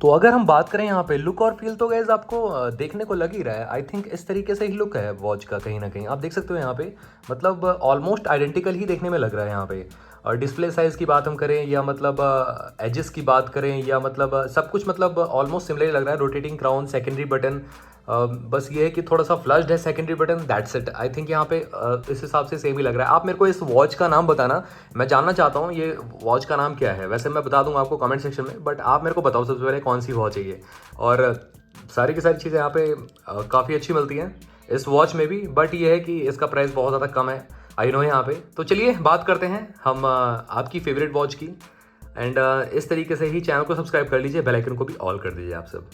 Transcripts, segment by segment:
तो अगर हम बात करें यहाँ पे लुक और फील, तो गाइज आपको देखने को लग ही रहा है। आई थिंक इस तरीके से ही लुक है वॉच का, कहीं ना कहीं आप देख सकते हो यहाँ पे, मतलब ऑलमोस्ट आइडेंटिकल ही देखने में लग रहा है यहाँ पे। और डिस्प्ले साइज़ की बात हम करें या मतलब एजेस की बात करें या मतलब सब कुछ मतलब ऑलमोस्ट सिमिलर ही लग रहा है। रोटेटिंग क्राउन, सेकेंडरी बटन, बस ये है कि थोड़ा सा फ्लश्ड है secondary button, that's it. I think यहाँ पे इस हिसाब से सेम ही लग रहा है। आप मेरे को इस वॉच का नाम बताना, मैं जानना चाहता हूँ ये वॉच का नाम क्या है। वैसे मैं बता दूंगा आपको कमेंट सेक्शन में, बट आप मेरे को बताओ सबसे पहले कौन सी वॉच है ये। और सारी की सारी चीज़ें यहाँ पे काफ़ी अच्छी मिलती हैं इस वॉच में भी, बट ये है कि इसका प्राइस बहुत ज़्यादा कम है, आई नो यहाँ पे। तो चलिए बात करते हैं हम आपकी फेवरेट वॉच की। एंड इस तरीके से ही चैनल को सब्सक्राइब कर लीजिए, बेल आइकन को भी ऑल कर दीजिए आप सब।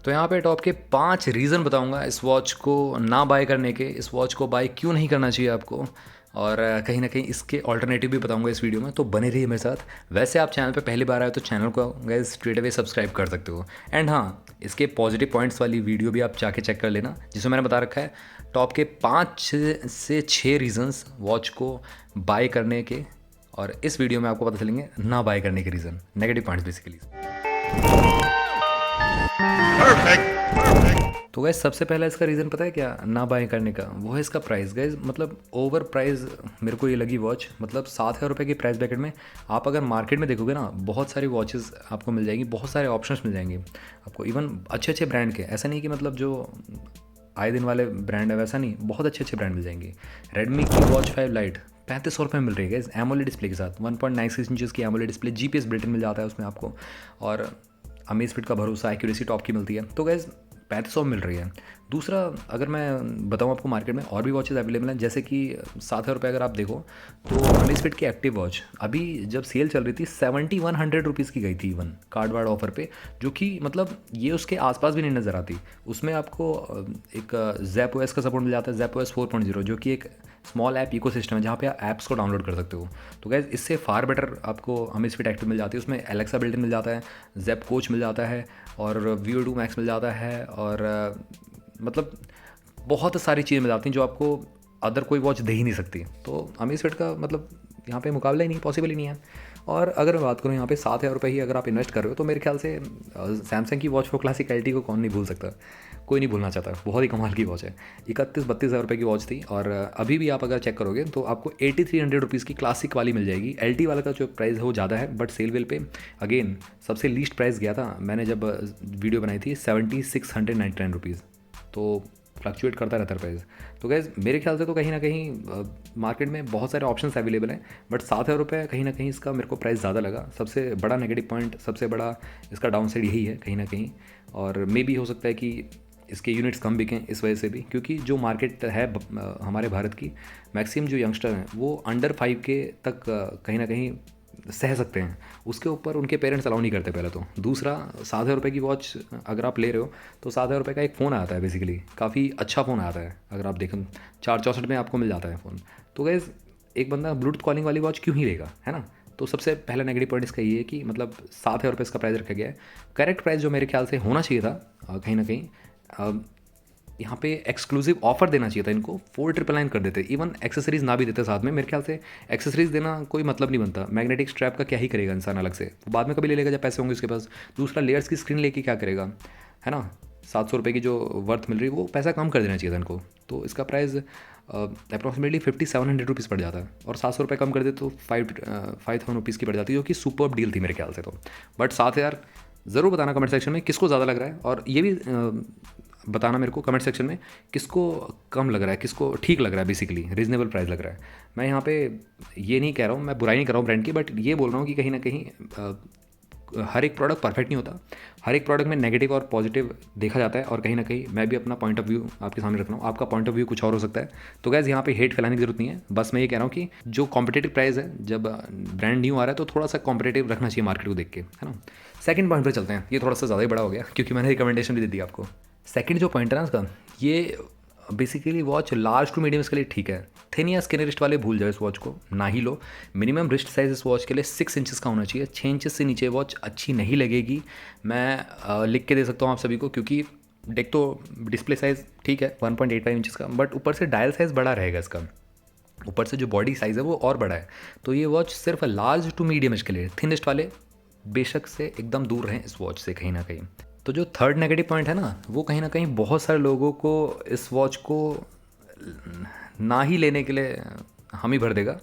तो यहाँ पे टॉप के 5 रीज़न बताऊंगा इस वॉच को ना बाय करने के, इस वॉच को बाय क्यों नहीं करना चाहिए आपको, और कहीं ना कहीं इसके ऑल्टरनेटिव भी बताऊंगा इस वीडियो में। तो बने रहिए मेरे साथ। वैसे आप चैनल पे पहली बार आए तो चैनल को गाइस स्ट्रेट अवे सब्सक्राइब कर सकते हो। एंड हाँ, इसके पॉजिटिव पॉइंट्स वाली वीडियो भी आप जाके चेक कर लेना, जिसमें मैंने बता रखा है टॉप के 5 से 6 रीज़न्स वॉच को बाय करने के, और इस वीडियो में आपको पता चलेंगे ना बाय करने के रीज़न, नेगेटिव पॉइंट्स बेसिकली। तो गैस सबसे पहला इसका रीज़न पता है क्या ना बाय करने का, वो है इसका प्राइस। गैस मतलब ओवर प्राइस मेरे को ये लगी वॉच, मतलब 7,000 रुपये की प्राइस ब्रैकेट में आप अगर मार्केट में देखोगे ना, बहुत सारी वॉचेस आपको मिल जाएंगी, बहुत सारे ऑप्शंस मिल जाएंगे आपको, इवन अच्छे अच्छे ब्रांड के। ऐसा नहीं कि मतलब जो आए दिन वाले ब्रांड है वैसा नहीं, बहुत अच्छे अच्छे ब्रांड मिल जाएंगे। रेडमी की वॉच 5 लाइट 3500 रुपये में मिल रही है गैस, एमोलेड डिस्प्ले के साथ, 1.96 इंचज़ की एमोलेड डिस्प्ले, जीपीएस बिल्ट-इन मिल जाता है उसमें आपको, और अमेज़फिट का भरोसा, एक्यूरेसी टॉप की मिलती है। तो गैस 3500 मिल रही है। दूसरा, अगर मैं बताऊं आपको, मार्केट में और भी वॉचेस अवेलेबल हैं, जैसे कि 7,000 रुपये अगर आप देखो तो अमेज़फिट की एक्टिव वॉच अभी जब सेल चल रही थी 7,100 रुपीज़ की गई थी, इवन कार्ड वार्ड ऑफर पे, जो कि मतलब ये उसके आसपास भी नहीं नज़र आती। उसमें आपको एक ज़ैप ओएस का सपोर्ट मिल जाता है, ज़ैप ओएस 4.0, जो कि एक स्मॉल ऐप इकोसिस्टम है जहाँ पे आप ऐप्स को डाउनलोड कर सकते हो। तो गैस इससे फार बेटर आपको अमेज़फिट एक्टिव मिल जाती है। उसमें एलेक्सा बिल्ट-इन मिल जाता है, ज़ैप कोच मिल जाता है, और VO2 मैक्स मिल जाता है, और मतलब बहुत सारी चीज़ें मिल जाती हैं जो आपको अदर कोई वॉच दे ही नहीं सकती। तो अमेज़फिट का मतलब यहाँ पे मुकाबला ही नहीं, पॉसिबल ही नहीं है। और अगर मैं बात करूँ यहाँ पे 7,000 रुपये ही अगर आप इन्वेस्ट कर रहे हो, तो मेरे ख्याल से सैमसंग की वॉच 4 क्लासिक LT को कौन नहीं भूल सकता, कोई नहीं भूलना चाहता। बहुत ही कमाल की वॉच है। 31-32 हज़ार रुपये की वॉच थी, और अभी भी आप अगर चेक करोगे तो आपको 8300 रुपीज़ की क्लासिक वाली मिल जाएगी। LT वाला का जो प्राइस है वो ज़्यादा है, बट सेल वेल पे अगेन सबसे लीस्ट प्राइस गया था मैंने जब वीडियो बनाई थी 7,699 रुपीज़। तो फ्लक्चुएट करता रहता है प्राइस। तो गैस मेरे ख्याल से तो कहीं ना कहीं मार्केट में बहुत सारे ऑप्शंस अवेलेबल हैं, बट 7,000 रुपये कहीं ना कहीं इसका मेरे को प्राइस ज़्यादा लगा। सबसे बड़ा नेगेटिव पॉइंट, सबसे बड़ा इसका डाउन साइड यही है कहीं ना कहीं। और मे भी हो सकता है कि इसके यूनिट्स कम बिकें इस वजह से भी, क्योंकि जो मार्केट है हमारे भारत की, मैक्सिमम जो यंगस्टर हैं वो अंडर 5K तक कहीं ना कहीं सह सकते हैं, उसके ऊपर उनके पेरेंट्स अलाउ नहीं करते पहले तो। दूसरा, 7,000 रुपये की वॉच अगर आप ले रहे हो तो 7,000 रुपये का एक फ़ोन आता है, बेसिकली काफ़ी अच्छा फ़ोन आता है, अगर आप देखें 464 में आपको मिल जाता है फ़ोन। तो गैस एक बंदा ब्लूटूथ कॉलिंग वाली वॉच क्यों ही लेगा, है ना। तो सबसे पहला नेगेटिव पॉइंट इसका ये है कि मतलब 7,000 रुपये इसका प्राइस रखा गया है। करेक्ट प्राइस जो मेरे ख्याल से होना चाहिए था कहीं ना कहीं, यहाँ पे एक्सक्लूसिव ऑफर देना चाहिए था इनको, 4,999 कर देते, इवन एक्सेसरीज़ ना भी देते साथ में। मेरे ख्याल से एक्सेसरीज़ देना कोई मतलब नहीं बनता। मैग्नेटिक स्ट्रैप का क्या ही करेगा इंसान अलग से, वो बाद में कभी ले लेगा जब पैसे होंगे उसके पास। दूसरा, लेयर्स की स्क्रीन लेके क्या करेगा, है ना। 700 रुपये की जो वर्थ मिल रही है वो पैसा कम कर देना चाहिए था इनको। तो इसका प्राइस अप्रॉक्सीमेटली 5,700 रुपीज़ पड़ जाता है, और 700 रुपये कम कर दे तो 5,000 रुपीज़ की पड़ जाती है, जो कि सुपर डील थी मेरे ख्याल से। तो बट 7,000 ज़रूर बताना कमेंट सेक्शन में किसको ज़्यादा लग रहा है, और ये भी बताना मेरे को कमेंट सेक्शन में किसको कम लग रहा है, किसको ठीक लग रहा है, बेसिकली रीज़नेबल प्राइस लग रहा है। मैं यहाँ पे ये नहीं कह रहा हूँ, मैं बुराई नहीं कर रहा हूँ ब्रांड की, बट ये बोल रहा हूँ कि कहीं ना कहीं हर एक प्रोडक्ट परफेक्ट नहीं होता। हर एक प्रोडक्ट में नेगेटिव और पॉजिटिव देखा जाता है, और कहीं ना कहीं मैं भी अपना पॉइंट ऑफ व्यू आपके सामने रख रहा हूँ। आपका पॉइंट ऑफ व्यू कुछ और हो सकता है। तो गैस यहाँ पे हेट फैलाने की जरूरत नहीं है, बस मैं ये कह रहा हूँ कि जो कॉम्पिटेटिव प्राइस है, जब ब्रांड न्यू आ रहा है तो थोड़ा सा कॉम्पिटेटिव रखना चाहिए मार्केट को देख के, है ना। सेकंड पॉइंट पर चलते हैं, ये थोड़ा सा ज़्यादा ही बड़ा हो गया क्योंकि मैंने रिकमेंडेशन भी दे दी आपको। सेकंड जो पॉइंट है ना इसका, ये basically watch large to medium के लिए ठीक है। थिन या स्किन रिस्ट वाले भूल जाओ, इस वॉच को ना ही लो। मिनिमम रिस्ट साइज इस वॉच के लिए 6 इंचेस का होना चाहिए। 6 इंचेस से नीचे वॉच अच्छी नहीं लगेगी। मैं लिख के दे सकता हूँ आप सभी को, क्योंकि देख तो डिस्प्ले साइज़ ठीक है 1.85 इंचेस का, बट ऊपर से डायल साइज़ बड़ा रहेगा इसका, ऊपर से जो बॉडी साइज़ है वो और बड़ा है। तो ये वॉच सिर्फ लार्ज टू मीडियम एज के लिए, थिनेस्ट वाले बेशक से एकदम दूर रहें इस वॉच से कहीं ना कहीं। तो जो थर्ड नेगेटिव पॉइंट है ना, वो कहीं ना कहीं बहुत सारे लोगों को इस वॉच को ना ही लेने के लिए हम ही भर देगा,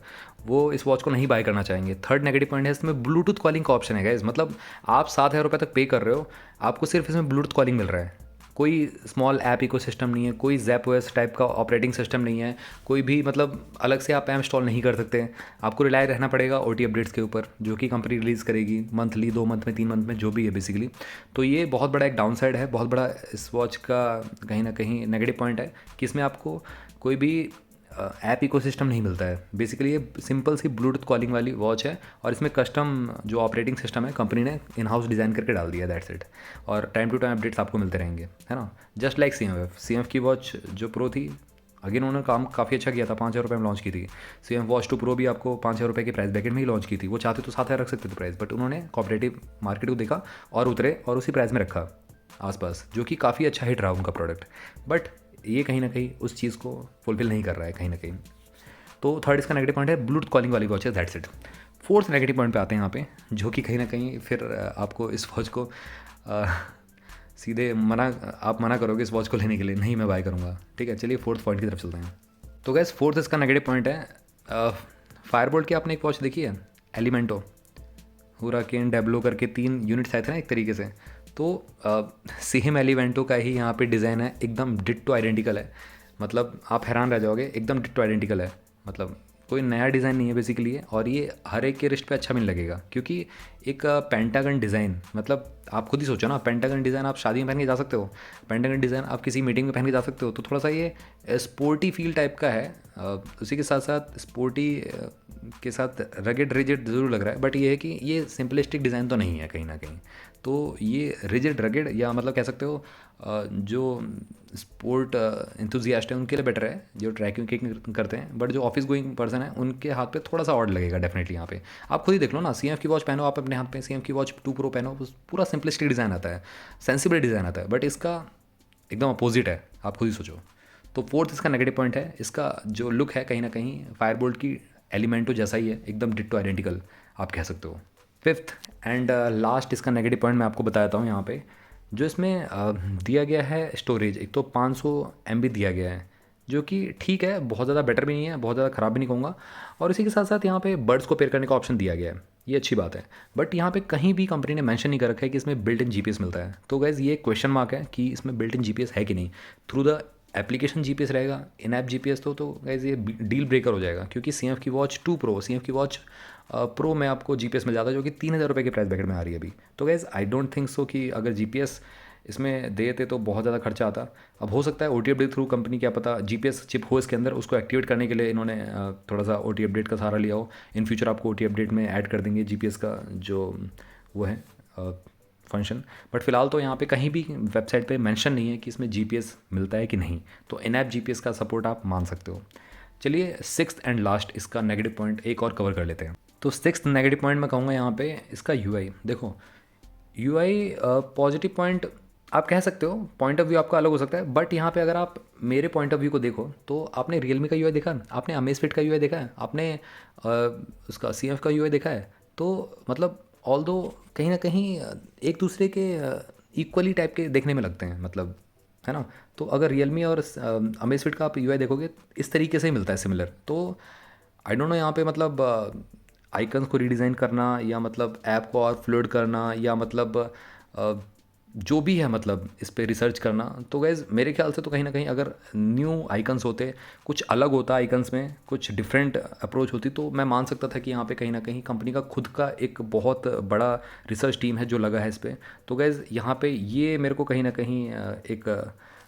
वो इस वॉच को नहीं बाय करना चाहेंगे। थर्ड नेगेटिव पॉइंट है इसमें ब्लूटूथ कॉलिंग का ऑप्शन है गाइस। मतलब आप 7,000 रुपये तक पे कर रहे हो, आपको सिर्फ इसमें ब्लूटूथ कॉलिंग मिल रहा है। कोई स्मॉल ऐप इकोसिस्टम नहीं है, कोई ज़ैप ओएस टाइप का ऑपरेटिंग सिस्टम नहीं है, कोई भी मतलब अलग से आप ऐप इंस्टॉल नहीं कर सकते। आपको रिलाय रहना पड़ेगा ओटी अपडेट्स के ऊपर, जो कि कंपनी रिलीज़ करेगी मंथली, 2 मंथ में, 3 मंथ में, जो भी है बेसिकली। तो ये बहुत बड़ा एक डाउन साइड है, बहुत बड़ा इस वॉच का कहीं ना कहीं नेगेटिव पॉइंट है कि इसमें आपको कोई भी ऐप इकोसिस्टम नहीं मिलता है। बेसिकली ये सिंपल सी ब्लूटूथ कॉलिंग वाली वॉच है, और इसमें कस्टम जो ऑपरेटिंग सिस्टम है कंपनी ने इन हाउस डिज़ाइन करके डाल दिया, दैट्स इट। और टाइम टू टाइम अपडेट्स आपको मिलते रहेंगे, है ना। जस्ट लाइक CMF की वॉच जो प्रो थी, अगेन उन्होंने काम काफ़ी अच्छा किया था, 5,000 रुपये में लॉन्च की थी। CMF वॉच 2 प्रो भी आपको 5,000 रुपये के प्राइस ब्रैकेट में ही लॉन्च की थी। वो चाहते तो 7,000 रख सकते थे प्राइस, बट उन्होंने कॉपरेटिव मार्केट को देखा और उतरे और उसी प्राइस में रखा आसपास, जो कि काफ़ी अच्छा हिट रहा उनका प्रोडक्ट। बट ये कहीं ना कहीं उस चीज़ को फुलफिल नहीं कर रहा है कहीं ना कहीं। तो थर्ड इसका नेगेटिव पॉइंट है ब्लूटूथ कॉलिंग वाली वॉच है, that's it. Fourth negative point पे आते हैं यहाँ पे, जो कि कहीं ना कहीं फिर आपको इस वॉच को सीधे आप मना करोगे इस वॉच को लेने के लिए, नहीं मैं बाय करूँगा। ठीक है, चलिए फोर्थ पॉइंट की तरफ चलते हैं। तो गैस फोर्थ इसका नेगेटिव पॉइंट है फायरबोल्ट की आपने एक वॉच देखी है, एलिमेंटो, हुराकेन, डेब्लो करके 3 यूनिट्स आए थे ना एक तरीके से। तो सेम एलिमेंटो का ही यहाँ पे डिज़ाइन है, एकदम डिट्टो आइडेंटिकल है। मतलब आप हैरान रह जाओगे, एकदम डिट्टो आइडेंटिकल है। मतलब कोई नया डिज़ाइन नहीं है बेसिकली ये, और ये हर एक के रिस्ट पे अच्छा भी नहीं लगेगा, क्योंकि एक पेंटागन डिज़ाइन, मतलब आप खुद ही सोचो ना, पेंटागन डिज़ाइन आप शादी में पहन के जा सकते हो, पेंटागन डिज़ाइन आप किसी मीटिंग में पहन के जा सकते हो। तो थोड़ा सा ये स्पोर्टी फील टाइप का है, उसी के साथ साथ स्पोर्टी के साथ रगेड रिजिड ज़रूर लग रहा है, बट ये है कि ये सिंपलिस्टिक डिज़ाइन तो नहीं है कहीं ना कहीं। तो ये रिजिड रगेड, या मतलब कह सकते हो जो स्पोर्ट इंथुजियास्ट है उनके लिए बेटर है, जो ट्रैकिंग करते हैं। बट जो ऑफिस गोइंग पर्सन है उनके हाथ पे थोड़ा सा ऑड लगेगा डेफिनेटली यहाँ पे। आप खुद ही देख लो ना, CMF की वॉच पहनो आप अपने हाथ पे, CMF की वॉच 2 प्रो पहनो, पूरा सिंपलिस्टिक डिज़ाइन आता है, सेंसिबल डिज़ाइन आता है, बट इसका एकदम अपोजिट है, आप खुद ही सोचो। तो फोर्थ इसका नेगेटिव पॉइंट है, इसका जो लुक है कहीं ना कहीं फायरबोल्ट की एलिमेंटो जैसा ही है, एकदम डिट्टो आइडेंटिकल आप कह सकते हो। फिफ्थ एंड लास्ट इसका नेगेटिव पॉइंट मैं आपको बताता हूँ यहाँ पे, जो इसमें दिया गया है स्टोरेज। एक तो 500 MB दिया गया है, जो कि ठीक है, बहुत ज़्यादा बेटर भी नहीं है, बहुत ज़्यादा ख़राब भी नहीं कहूँगा। और इसी के साथ साथ यहाँ पे बर्ड्स को पेयर करने का ऑप्शन दिया गया है, ये अच्छी बात है। बट यहाँ पे कहीं भी कंपनी ने मेंशन नहीं कर रखा है कि इसमें बिल्ट इन GPS मिलता है। तो गैस ये क्वेश्चन मार्क है कि इसमें बिल्ट इन GPS है कि नहीं। थ्रू द एप्लीकेशन GPS रहेगा, इन ऐप GPS तो गैस ये डील ब्रेकर हो जाएगा, क्योंकि CMF की वॉच 2 प्रो, CMF की वॉच प्रो में आपको GPS मिल जाता है, जो कि 3,000 रुपये के प्राइस ब्रैकेट में आ रही है अभी। तो gas I don't think so कि अगर GPS इसमें देते तो बहुत ज़्यादा खर्चा आता। अब हो सकता है OT अपडेट थ्रू कंपनी, क्या पता GPS चिप हो इसके अंदर, उसको एक्टिवेट करने के लिए इन्होंने थोड़ा सा OT अपडेट का सहारा लिया हो। इन फ्यूचर आपको OT अपडेट में ऐड कर देंगे GPS का जो वो है फंक्शन। बट फिलहाल तो यहाँ पे कहीं भी वेबसाइट पे मेंशन नहीं है कि इसमें GPS मिलता है कि नहीं। तो इन ऐप GPS का सपोर्ट आप मान सकते हो। चलिए सिक्स्थ एंड लास्ट इसका नेगेटिव पॉइंट एक और कवर कर लेते हैं। तो सिक्स्थ नेगेटिव पॉइंट मैं कहूँगा यहाँ पे इसका UI। देखो UI पॉजिटिव पॉइंट आप कह सकते हो, पॉइंट ऑफ व्यू आपका अलग हो सकता है, बट यहाँ पे अगर आप मेरे पॉइंट ऑफ व्यू को देखो तो आपने रियलमी का UI देखा, आपने अमेज़फिट का UI देखा है, आपने उसका CMF का UI देखा है। तो मतलब ऑल दो कहीं ना कहीं एक दूसरे के इक्वली टाइप के देखने में लगते हैं, मतलब है ना। तो अगर रियलमी और अमेज़फिट का आप UI देखोगे इस तरीके से ही मिलता है सिमिलर। तो आई डोंट नो यहाँ पे मतलब आइकन्स को रीडिज़ाइन करना, या मतलब ऐप को और फ्लूइड करना, या मतलब जो भी है मतलब इस पर रिसर्च करना। तो गैज़ मेरे ख्याल से तो कहीं ना कहीं अगर न्यू आइकन्स होते, कुछ अलग होता आइकन्स में, कुछ डिफरेंट अप्रोच होती, तो मैं मान सकता था कि यहाँ पे कहीं ना कहीं कंपनी का खुद का एक बहुत बड़ा रिसर्च टीम है जो लगा है इस पर। तो गैज़ यहाँ पे ये मेरे को कहीं ना कहीं एक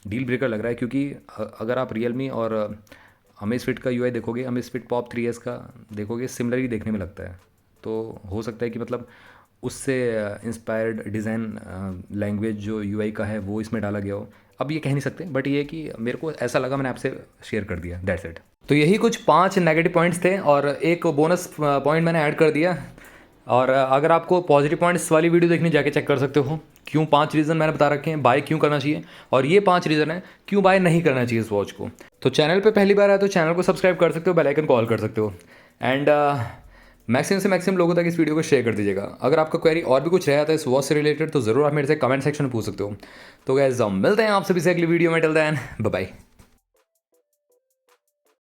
डील ब्रेकर लग रहा है, क्योंकि अगर आप रियलमी और अमेज़फिट का UI देखोगे, अमेज़फिट पॉप 3S का देखोगे, सिमिलर ही देखने में लगता है। तो हो सकता है कि मतलब उससे इंस्पायर्ड डिज़ाइन लैंग्वेज जो UI का है वो इसमें डाला गया हो। अब ये कह नहीं सकते, बट ये कि मेरे को ऐसा लगा, मैंने आपसे शेयर कर दिया, दैट्स इट। तो यही कुछ 5 नेगेटिव पॉइंट्स थे, और एक बोनस पॉइंट मैंने ऐड कर दिया। और अगर आपको पॉजिटिव पॉइंट्स वाली वीडियो देखनी, जाके चेक कर सकते हो। क्यों 5 रीज़न मैंने बता रखे हैं बाय क्यों करना चाहिए, और ये 5 रीज़न है क्यों बाय नहीं करना चाहिए इस वॉच को। तो चैनल पे पहली बार आए तो चैनल को सब्सक्राइब कर सकते हो, बेल आइकन कॉल कर सकते हो। एंड मैक्सिमम से मैक्सिमम लोगों तक इस वीडियो को शेयर कर दीजिएगा। अगर आपका क्वेरी और भी कुछ रहा था इस वॉच से रिलेटेड तो ज़रूर आप मेरे से कमेंट सेक्शन में पूछ सकते हो। तो गाइस मिलते हैं आप सभी से अगली वीडियो में, टिल देन बाय बाय।